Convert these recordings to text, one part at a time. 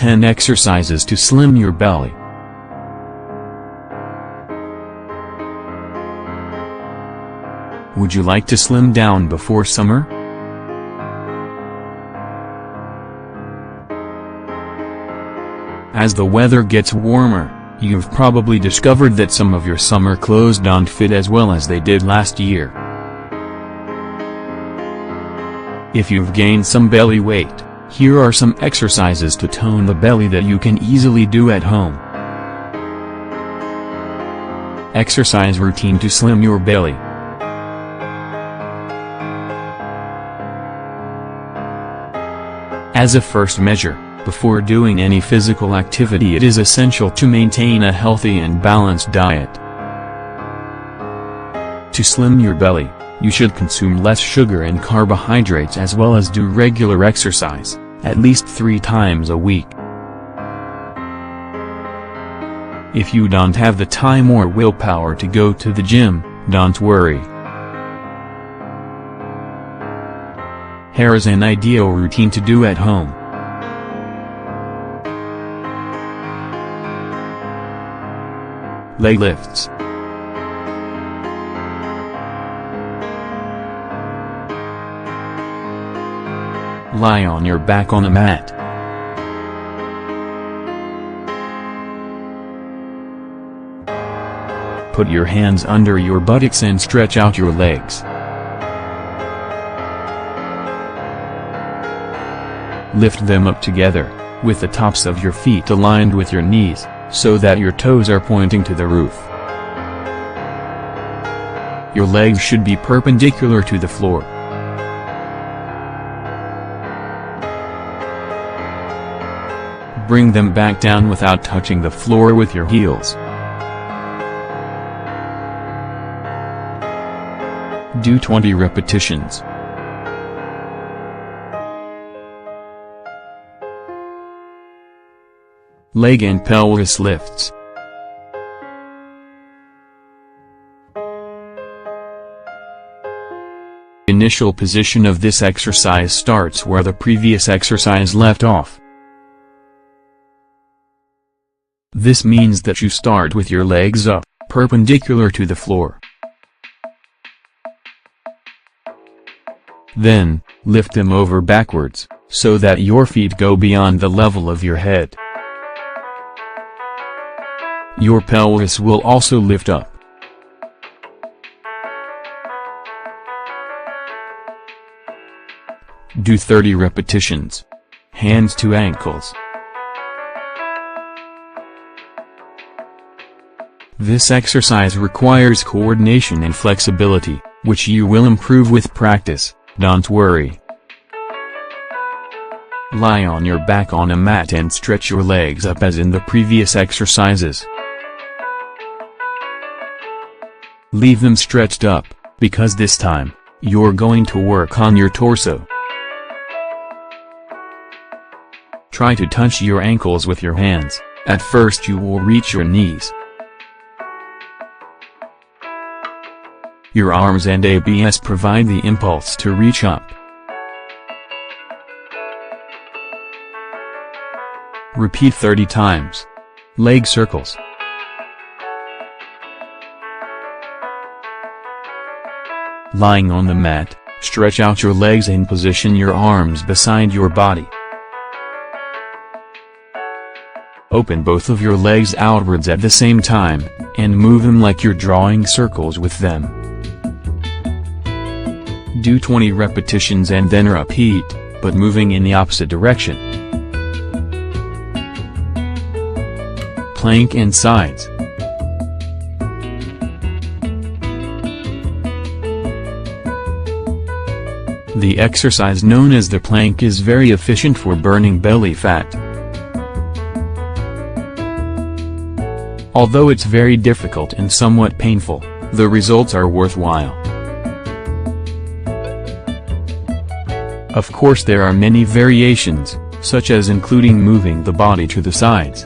10 exercises to slim your belly. Would you like to slim down before summer? As the weather gets warmer, you've probably discovered that some of your summer clothes don't fit as well as they did last year. If you've gained some belly weight, here are some exercises to tone the belly that you can easily do at home. Exercise routine to slim your belly. As a first measure, before doing any physical activity, it is essential to maintain a healthy and balanced diet. To slim your belly, you should consume less sugar and carbohydrates as well as do regular exercise, at least 3 times a week. If you don't have the time or willpower to go to the gym, don't worry. Here is an ideal routine to do at home. Leg lifts. Lie on your back on a mat. Put your hands under your buttocks and stretch out your legs. Lift them up together, with the tops of your feet aligned with your knees, so that your toes are pointing to the roof. Your legs should be perpendicular to the floor. Bring them back down without touching the floor with your heels. Do 20 repetitions. Leg and pelvis lifts. Initial position of this exercise starts where the previous exercise left off. This means that you start with your legs up, perpendicular to the floor. Then, lift them over backwards, so that your feet go beyond the level of your head. Your pelvis will also lift up. Do 30 repetitions. Hands to ankles. This exercise requires coordination and flexibility, which you will improve with practice, don't worry. Lie on your back on a mat and stretch your legs up as in the previous exercises. Leave them stretched up, because this time, you're going to work on your torso. Try to touch your ankles with your hands. At first you will reach your knees. Your arms and abs provide the impulse to reach up. Repeat 30 times. Leg circles. Lying on the mat, stretch out your legs and position your arms beside your body. Open both of your legs outwards at the same time, and move them like you're drawing circles with them. Do 20 repetitions and then repeat, but moving in the opposite direction. Plank and sides. The exercise known as the plank is very efficient for burning belly fat. Although it's very difficult and somewhat painful, the results are worthwhile. Of course there are many variations, such as including moving the body to the sides.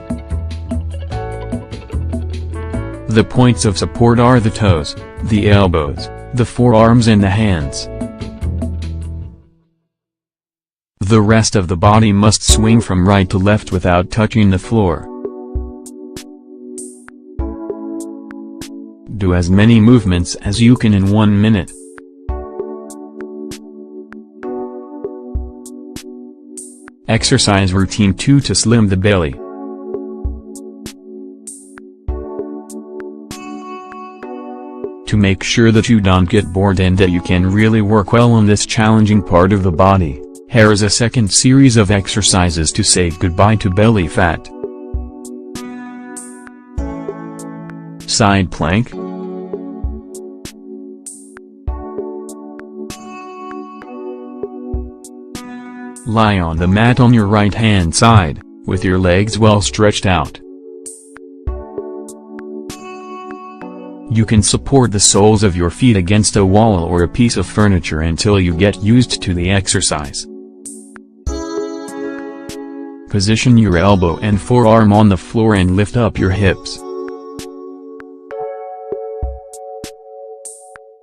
The points of support are the toes, the elbows, the forearms and the hands. The rest of the body must swing from right to left without touching the floor. Do as many movements as you can in 1 minute. Exercise routine 2 to slim the belly. To make sure that you don't get bored and that you can really work well on this challenging part of the body, here is a second series of exercises to say goodbye to belly fat. Side plank. Lie on the mat on your right hand side, with your legs well stretched out. You can support the soles of your feet against a wall or a piece of furniture until you get used to the exercise. Position your elbow and forearm on the floor and lift up your hips.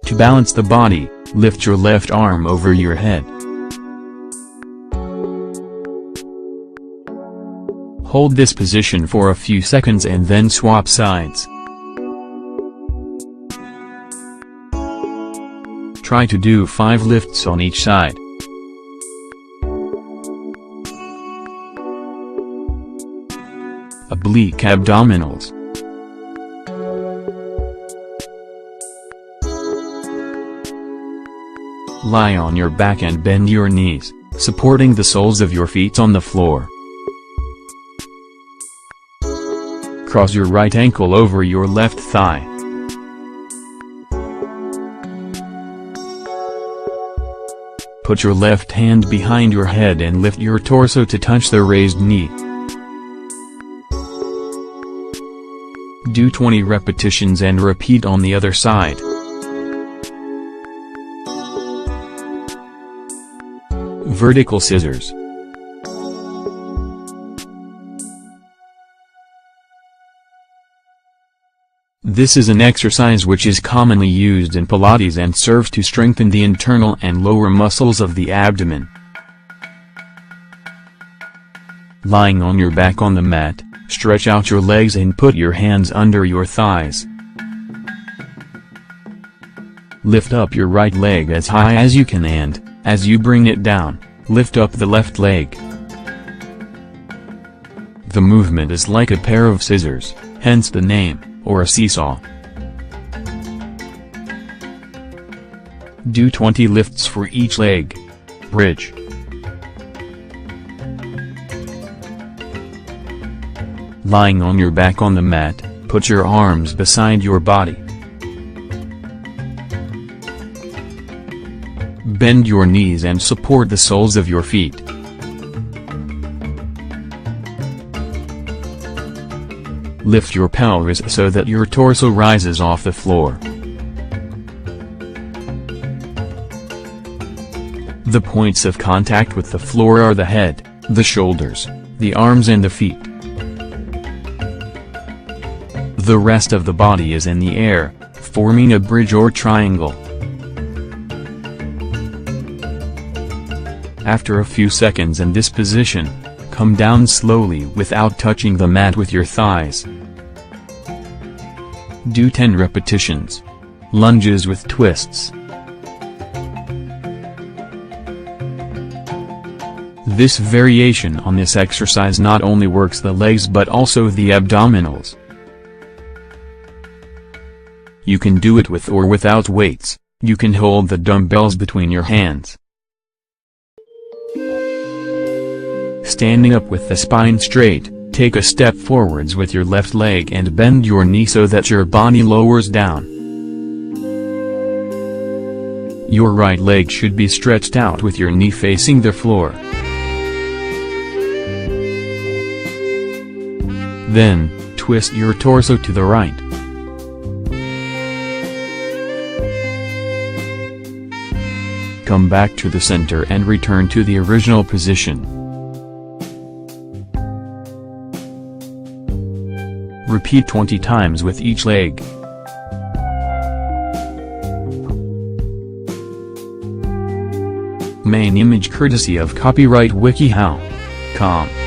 To balance the body, lift your left arm over your head. Hold this position for a few seconds and then swap sides. Try to do 5 lifts on each side. Oblique abdominals. Lie on your back and bend your knees, supporting the soles of your feet on the floor. Cross your right ankle over your left thigh. Put your left hand behind your head and lift your torso to touch the raised knee. Do 20 repetitions and repeat on the other side. Vertical scissors. This is an exercise which is commonly used in Pilates and serves to strengthen the internal and lower muscles of the abdomen. Lying on your back on the mat, stretch out your legs and put your hands under your thighs. Lift up your right leg as high as you can and, as you bring it down, lift up the left leg. The movement is like a pair of scissors, hence the name, or a seesaw. Do 20 lifts for each leg. Bridge. Lying on your back on the mat, put your arms beside your body. Bend your knees and support the soles of your feet. Lift your pelvis so that your torso rises off the floor. The points of contact with the floor are the head, the shoulders, the arms and the feet. The rest of the body is in the air, forming a bridge or triangle. After a few seconds in this position, come down slowly without touching the mat with your thighs. Do 10 repetitions. Lunges with twists. This variation on this exercise not only works the legs but also the abdominals. You can do it with or without weights. You can hold the dumbbells between your hands. Standing up with the spine straight, take a step forwards with your left leg and bend your knee so that your body lowers down. Your right leg should be stretched out with your knee facing the floor. Then, twist your torso to the right. Come back to the center and return to the original position. Repeat 20 times with each leg. Main image courtesy of copyright WikiHow.com.